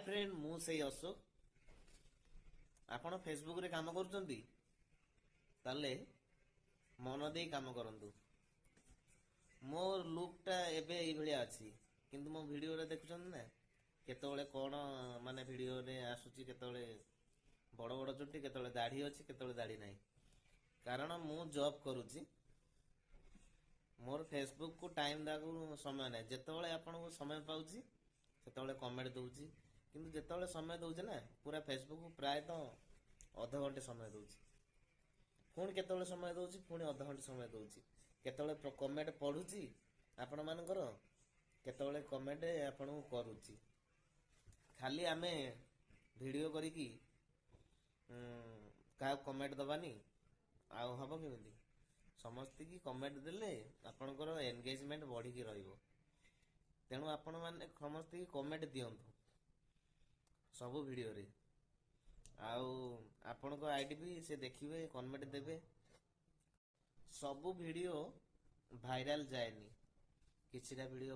friend मु से अशोक आपण फेसबुक रे काम करूचंती ताले मन दे काम करंतु मो लुकटा एबे एई भलिया अछि किंतु मो वीडियो रे देखुचन ना केतोले कोन माने वीडियो रे आसुची केतोले बड़ बड़ चुट्टी केतोले दाढ़ी अछि केतोले दाढ़ी नाही कारण मु जॉब करूची मोर फेसबुक को टाइम दागु समय नाही जेतोले आपण को समय पाउची सेतोले कमेंट दउची किंतु जेतोले समय दउचे ना पूरा फेसबुक को प्राय तो अध घंटे समय दउची पुणी केतोले समय दउची पुणी अध घंटे समय दउची केतोले कमेंट पढुची आपण मानकर केतोले कमेंट आपण को करूची खाली आमे वीडियो करी की का कमेंट दबानी आ हबो केमिति समस्त की कमेंट देले आपणकर एंगेजमेंट बढ़ी की रहइबो तेणु आपण माने समस्त की कमेंट दियंतु सब वीडियो रे आउ आपण को आईडी भी से देखिबे कमेंट देबे सब वीडियो भाइराल जाएनी किछिटा वीडियो